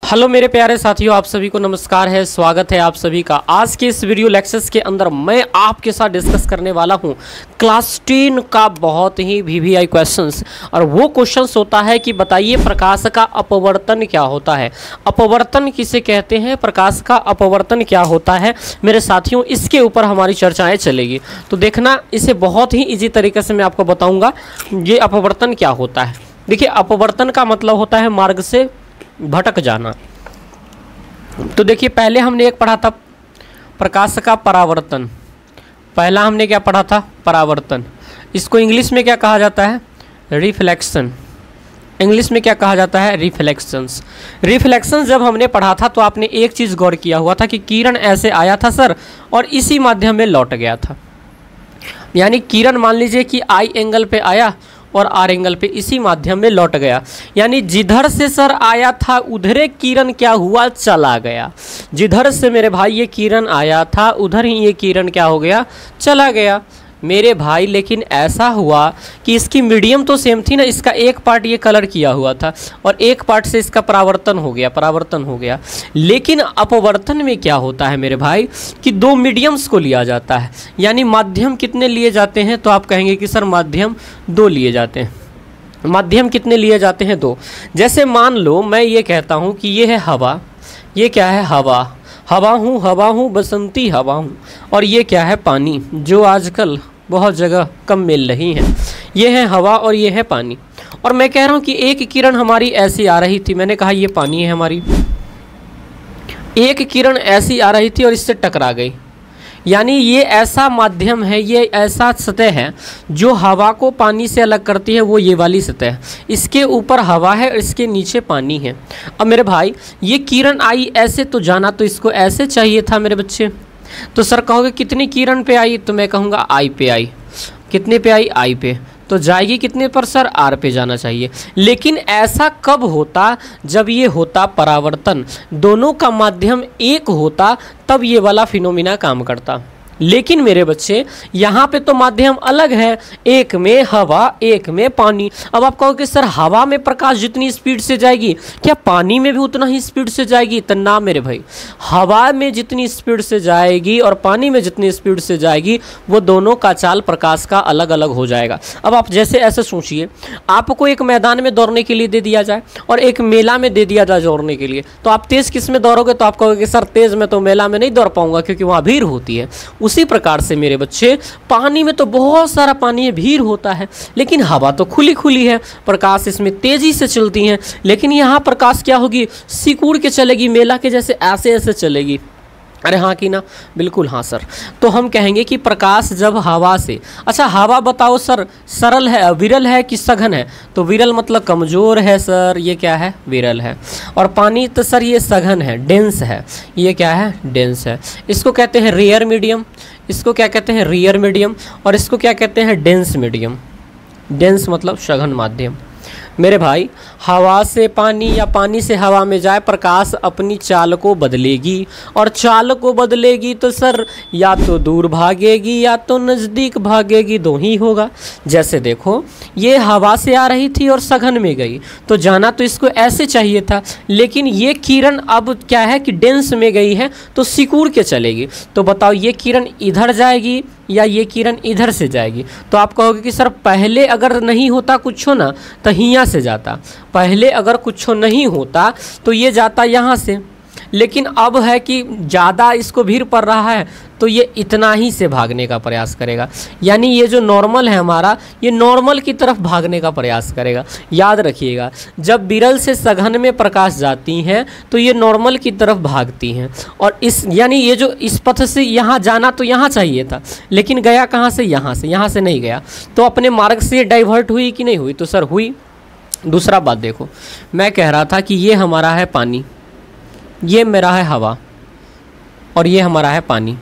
Hello मेरे प्यारे साथियों, आप सभी को नमस्कार है। स्वागत है आप सभी का आज के इस वीडियो लेक्चर्स के अंदर। मैं आपके साथ डिस्कस करने वाला हूं क्लास 10 का बहुत ही वीवीआई क्वेश्चंस। और वो क्वेश्चंस होता है कि बताइए प्रकाश का अपवर्तन क्या होता है। अपवर्तन किसे कहते हैं, प्रकाश का अपवर्तन क्या होता है मेरे साथियों, इसके ऊपर हमारी चर्चाएँ चलेगी। तो देखना, इसे बहुत ही ईजी तरीके से मैं आपको बताऊँगा ये अपवर्तन क्या होता है। देखिए, अपवर्तन का मतलब होता है मार्ग से भटक जाना। तो देखिए, पहले हमने एक पढ़ा था प्रकाश का परावर्तन। पहला हमने क्या पढ़ा था, परावर्तन। इसको इंग्लिश में क्या कहा जाता है, रिफ्लेक्शन। इंग्लिश में क्या कहा जाता है, रिफ्लेक्शंस। रिफ्लेक्शन जब हमने पढ़ा था तो आपने एक चीज़ गौर किया हुआ था कि किरण ऐसे आया था सर और इसी माध्यम में लौट गया था। यानी किरण मान लीजिए कि आई एंगल पे आया और आर एंगल पे इसी माध्यम में लौट गया। यानी जिधर से सर आया था उधरे किरण क्या हुआ, चला गया। जिधर से मेरे भाई ये किरण आया था उधर ही ये किरण क्या हो गया, चला गया मेरे भाई। लेकिन ऐसा हुआ कि इसकी मीडियम तो सेम थी ना, इसका एक पार्ट ये कलर किया हुआ था और एक पार्ट से इसका परावर्तन हो गया। लेकिन अपवर्तन में क्या होता है मेरे भाई कि दो मीडियम्स को लिया जाता है। यानी माध्यम कितने लिए जाते हैं, तो आप कहेंगे कि सर माध्यम दो लिए जाते हैं। माध्यम कितने लिए जाते हैं, दो। जैसे मान लो मैं ये कहता हूँ कि ये है हवा, ये क्या है, हवा हूँ बसंती हवा हूँ। और ये क्या है, पानी, जो आजकल बहुत जगह कम मिल रही है। ये है हवा और ये है पानी। और मैं कह रहा हूँ कि एक किरण हमारी ऐसी आ रही थी, मैंने कहा ये पानी है हमारी। एक किरण ऐसी आ रही थी और इससे टकरा गई। यानी ये ऐसा माध्यम है, ये ऐसा सतह है जो हवा को पानी से अलग करती है, वो ये वाली सतह है। इसके ऊपर हवा है और इसके नीचे पानी है। अब मेरे भाई ये किरण आई ऐसे, तो जाना तो इसको ऐसे चाहिए था मेरे बच्चे। तो सर कहोगे कितनी किरण पे आई, तो मैं कहूँगा आई पे आई। कितने पे आई, आई पे। तो जाएगी कितने पर सर, आर पे जाना चाहिए। लेकिन ऐसा कब होता, जब ये होता परावर्तन, दोनों का माध्यम एक होता, तब ये वाला फिनोमिना काम करता। लेकिन मेरे बच्चे यहाँ पे तो माध्यम अलग है, एक में हवा एक में पानी। अब आप कहोगे सर हवा में प्रकाश जितनी स्पीड से जाएगी क्या पानी में भी उतना ही स्पीड से जाएगी, तो ना मेरे भाई। हवा में जितनी स्पीड से जाएगी और पानी में जितनी स्पीड से जाएगी वो दोनों का चाल प्रकाश का अलग अलग हो जाएगा। अब आप जैसे ऐसे सोचिए, आपको एक मैदान में दौड़ने के लिए दे दिया जाए और एक मेला में दे दिया जाए दौड़ने के लिए, तो आप तेज़ किस में दौड़ोगे, तो आप कहोगे सर तेज़ में तो मेला में नहीं दौड़ पाऊंगा क्योंकि वहाँ भीड़ होती है। उसी प्रकार से मेरे बच्चे पानी में तो बहुत सारा पानी है, भीड़ होता है, लेकिन हवा तो खुली खुली है, प्रकाश इसमें तेजी से चलती है। लेकिन यहाँ प्रकाश क्या होगी, सिकुड़ के चलेगी, मेला के जैसे ऐसे ऐसे चलेगी। अरे हाँ कि ना, बिल्कुल हाँ सर। तो हम कहेंगे कि प्रकाश जब हवा से, अच्छा हवा बताओ सर सरल है, विरल है कि सघन है, तो विरल मतलब कमज़ोर है सर, ये क्या है, विरल है। और पानी तो सर ये सघन है, डेंस है, ये क्या है, डेंस है। इसको कहते हैं रेयर मीडियम, इसको क्या कहते हैं, रेयर मीडियम। और इसको क्या कहते हैं, डेंस मीडियम। डेंस मतलब सघन माध्यम। मेरे भाई हवा से पानी या पानी से हवा में जाए, प्रकाश अपनी चाल को बदलेगी। और चाल को बदलेगी तो सर या तो दूर भागेगी या तो नज़दीक भागेगी, दो ही होगा। जैसे देखो ये हवा से आ रही थी और सघन में गई, तो जाना तो इसको ऐसे चाहिए था। लेकिन ये किरण अब क्या है कि डेंस में गई है तो सिकुड़ के चलेगी। तो बताओ ये किरण इधर जाएगी या ये किरण इधर से जाएगी। तो आप कहोगे कि सर पहले अगर नहीं होता कुछ हो ना तो यहाँ से जाता, पहले अगर कुछ नहीं होता तो ये जाता यहाँ से। लेकिन अब है कि ज़्यादा इसको भीड़ पड़ रहा है तो ये इतना ही से भागने का प्रयास करेगा। यानी ये जो नॉर्मल है हमारा, ये नॉर्मल की तरफ भागने का प्रयास करेगा। याद रखिएगा, जब विरल से सघन में प्रकाश जाती हैं तो ये नॉर्मल की तरफ भागती हैं। और इस यानी ये जो इस पथ से यहाँ जाना तो यहाँ चाहिए था, लेकिन गया कहाँ से, यहाँ से नहीं गया। तो अपने मार्ग से डाइवर्ट हुई कि नहीं हुई, तो सर हुई। दूसरा बात देखो, मैं कह रहा था कि ये हमारा है पानी, ये मेरा है हवा और ये हमारा है पानी।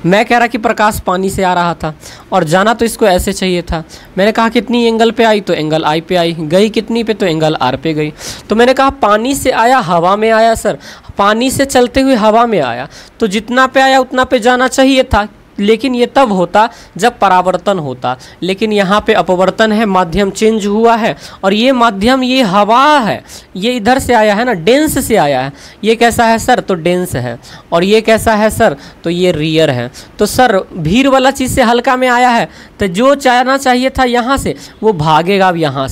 मैं कह रहा कि प्रकाश पानी से आ रहा था और जाना तो इसको ऐसे चाहिए था। मैंने कहा कितनी एंगल पे आई, तो एंगल आई पे आई। गई कितनी पे, तो एंगल आर पे गई। तो मैंने कहा पानी से आया हवा में आया सर, पानी से चलते हुए हवा में आया, तो जितना पे आया उतना पे जाना चाहिए था। लेकिन ये तब होता जब परावर्तन होता, लेकिन यहाँ पे अपवर्तन है, माध्यम चेंज हुआ है और ये माध्यम ये हवा है, ये इधर से आया है ना, डेंस से आया है। ये कैसा है सर? तो डेंस है। और ये कैसा है सर? तो ये रियर है। तो सर भीड़ वाला चीज़ से हल्का में आया है, तो जो जाना चाहिए था यहाँ से वो भागेगा अब यहाँ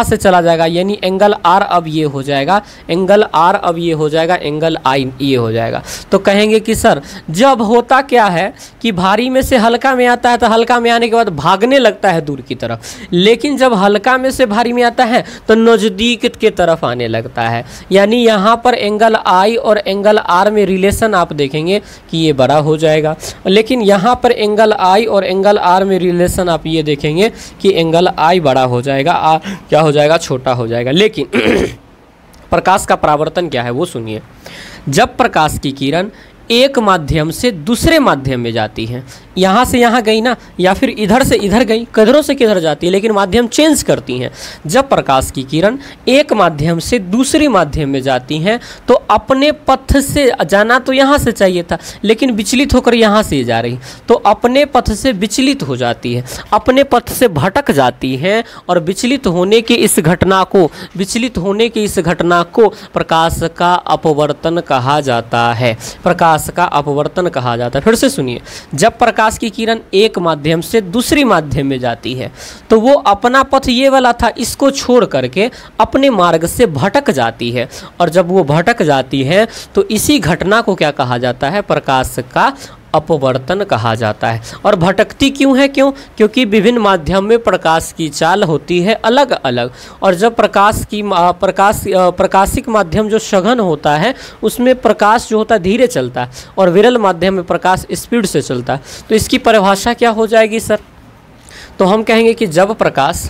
से चला जाएगा, यानी एंगल आर अब ये हो जाएगा, एंगल आर अब ये हो जाएगा, एंगल आई ये हो जाएगा। तो कहेंगे कि सर जब होता क्या है कि भारी में से हल्का में आता है तो हल्का में आने के बाद भागने लगता है दूर की तरफ, लेकिन जब हल्का में से भारी में आता है तो नज़दीक के तरफ आने लगता है। यानी यहाँ पर एंगल आई और एंगल आर में रिलेशन आप देखेंगे कि ये बड़ा हो जाएगा, लेकिन यहाँ पर एंगल आई और एंगल आर में रिलेशन आप ये देखेंगे कि एंगल आई बड़ा हो जाएगा, आर क्या हो जाएगा? छोटा हो जाएगा। लेकिन प्रकाश का परावर्तन क्या है वो सुनिए। जब प्रकाश की किरण एक माध्यम से दूसरे माध्यम में जाती है, यहाँ से यहाँ गई ना, या फिर इधर से इधर गई, किधरों से किधर जाती है, लेकिन माध्यम चेंज करती हैं। जब प्रकाश की किरण एक माध्यम से दूसरे माध्यम में जाती हैं तो अपने पथ से जाना तो यहाँ से चाहिए था, लेकिन विचलित होकर यहाँ से जा रही, तो अपने पथ से विचलित हो जाती है, अपने पथ से भटक जाती हैं। और विचलित होने की इस घटना को प्रकाश का अपवर्तन कहा जाता है। प्रकाश का अपवर्तन कहा जाता है। फिर से सुनिए, जब प्रकाश की किरण एक माध्यम से दूसरी माध्यम में जाती है तो वो अपना पथ ये वाला था, इसको छोड़ करके अपने मार्ग से भटक जाती है, और जब वो भटक जाती है तो इसी घटना को क्या कहा जाता है? प्रकाश का अपवर्तन कहा जाता है। और भटकती क्यों है? क्योंकि विभिन्न माध्यम में प्रकाश की चाल होती है अलग अलग, और जब प्रकाशिक माध्यम जो सघन होता है उसमें प्रकाश जो होता है धीरे चलता है, और विरल माध्यम में प्रकाश स्पीड से चलता है। तो इसकी परिभाषा क्या हो जाएगी सर? तो हम कहेंगे कि जब प्रकाश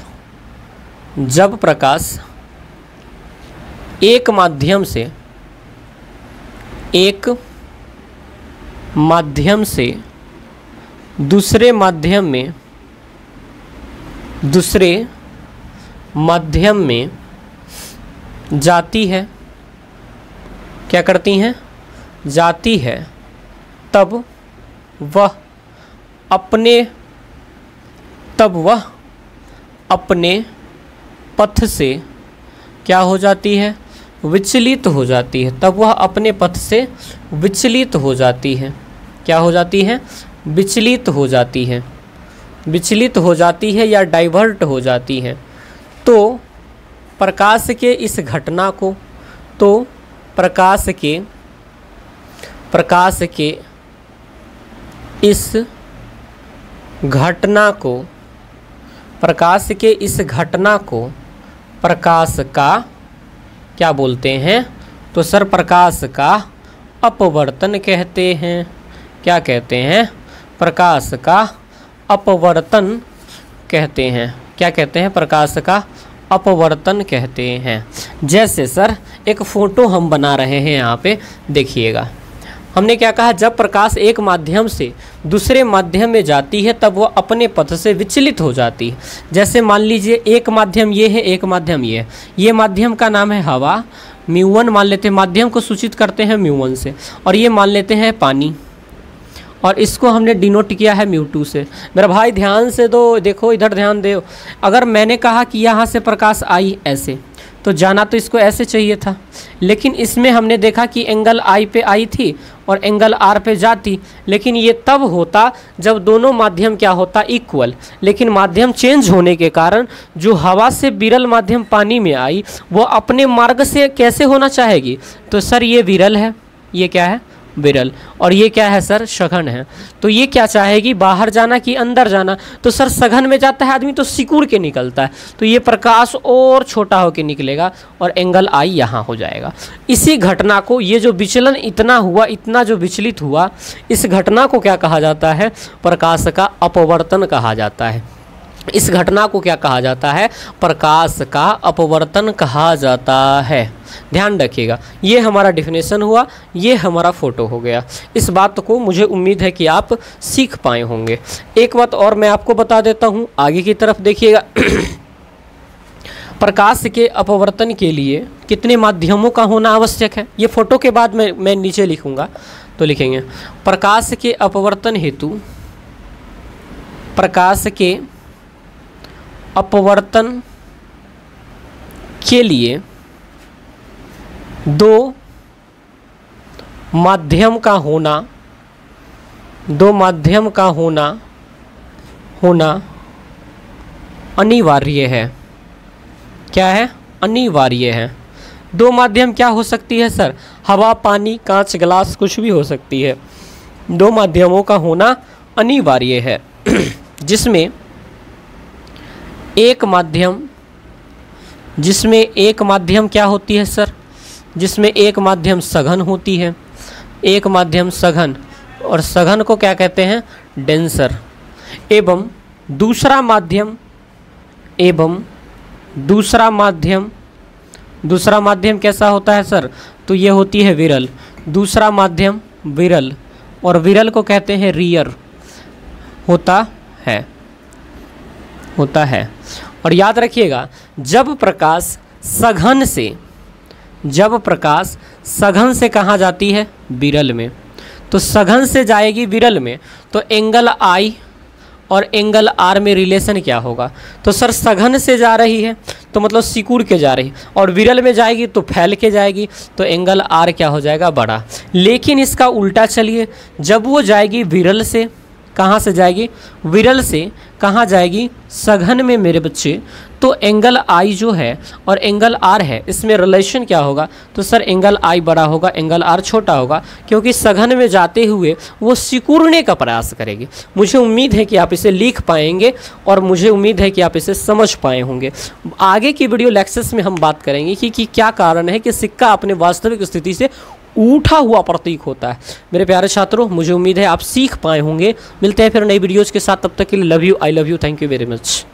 एक माध्यम से दूसरे माध्यम में जाती है, क्या करती हैं? जाती है, तब वह अपने पथ से क्या हो जाती है? विचलित हो जाती है। तब वह अपने पथ से विचलित हो जाती है। क्या हो जाती है? विचलित हो जाती है या डाइवर्ट हो जाती है। तो प्रकाश के इस घटना को प्रकाश के इस घटना को प्रकाश का क्या बोलते हैं? तो सर प्रकाश का अपवर्तन कहते हैं। क्या कहते हैं? प्रकाश का अपवर्तन कहते हैं। क्या कहते हैं? प्रकाश का अपवर्तन कहते हैं। जैसे सर एक फ़ोटो हम बना रहे हैं, यहाँ पे देखिएगा, हमने क्या कहा? जब प्रकाश एक माध्यम से दूसरे माध्यम में जाती है तब वो अपने पथ से विचलित हो जाती है। जैसे मान लीजिए एक माध्यम ये है, एक माध्यम ये है, ये माध्यम का नाम है हवा, μ1 मान लेते हैं, माध्यम को सूचित करते हैं μ1 से, और ये मान लेते हैं पानी, और इसको हमने डिनोट किया है μ2 से। मेरा भाई ध्यान से देखो इधर ध्यान दो। अगर मैंने कहा कि यहाँ से प्रकाश आई ऐसे, तो जाना तो इसको ऐसे चाहिए था, लेकिन इसमें हमने देखा कि एंगल आई पे आई थी और एंगल आर पे जाती, लेकिन ये तब होता जब दोनों माध्यम क्या होता? इक्वल। लेकिन माध्यम चेंज होने के कारण जो हवा से विरल माध्यम पानी में आई वो अपने मार्ग से कैसे होना चाहेगी? तो सर ये विरल है, ये क्या है? विरल, और ये क्या है सर? सघन है। तो ये क्या चाहेगी? बाहर जाना कि अंदर जाना? तो सर सघन में जाता है आदमी तो सिकुड़ के निकलता है, तो ये प्रकाश और छोटा होकर निकलेगा और एंगल आई यहाँ हो जाएगा। इसी घटना को, ये जो विचलन इतना हुआ, इतना जो विचलित हुआ, इस घटना को क्या कहा जाता है? प्रकाश का अपवर्तन कहा जाता है। इस घटना को क्या कहा जाता है? प्रकाश का अपवर्तन कहा जाता है। ध्यान रखिएगा, ये हमारा डिफिनेशन हुआ, ये हमारा फोटो हो गया। इस बात को मुझे उम्मीद है कि आप सीख पाए होंगे। एक बात और मैं आपको बता देता हूँ, आगे की तरफ देखिएगा। प्रकाश के अपवर्तन के लिए कितने माध्यमों का होना आवश्यक है? ये फोटो के बाद मैं नीचे लिखूंगा, तो लिखेंगे प्रकाश के अपवर्तन हेतु, प्रकाश के अपवर्तन के लिए दो माध्यम का होना, दो माध्यम का होना अनिवार्य है। क्या है? अनिवार्य है। दो माध्यम क्या हो सकती है सर? हवा, पानी, कांच, ग्लास, कुछ भी हो सकती है। दो माध्यमों का होना अनिवार्य है जिसमें एक माध्यम क्या होती है सर? जिसमें एक माध्यम सघन होती है, एक माध्यम सघन, और सघन को क्या कहते हैं? डेंसर। एवं दूसरा माध्यम कैसा होता है सर? तो ये होती है विरल। दूसरा माध्यम विरल, और विरल को कहते हैं रियर होता है। और याद रखिएगा, जब प्रकाश सघन से कहाँ जाती है? विरल में। तो सघन से जाएगी विरल में, तो एंगल आई और एंगल आर में रिलेशन क्या होगा? तो सर सघन से जा रही है तो मतलब सिकुड़ के जा रही, और विरल में जाएगी तो फैल के जाएगी, तो एंगल आर क्या हो जाएगा? बड़ा। लेकिन इसका उल्टा चलिए, जब वो जाएगी विरल से, कहाँ से जाएगी? विरल से कहाँ जाएगी? सघन में मेरे बच्चे। तो एंगल आई जो है और एंगल आर है, इसमें रिलेशन क्या होगा? तो सर एंगल आई बड़ा होगा, एंगल आर छोटा होगा, क्योंकि सघन में जाते हुए वो सिकुड़ने का प्रयास करेगी। मुझे उम्मीद है कि आप इसे लिख पाएंगे और मुझे उम्मीद है कि आप इसे समझ पाए होंगे। आगे की वीडियो लेक्चर्स में हम बात करेंगे कि क्या कारण है कि सिक्का अपने वास्तविक स्थिति से उठा हुआ प्रतीक होता है। मेरे प्यारे छात्रों, मुझे उम्मीद है आप सीख पाए होंगे। मिलते हैं फिर नई वीडियोज़ के साथ, तब तक के लिए love you, I love you, thank you very much.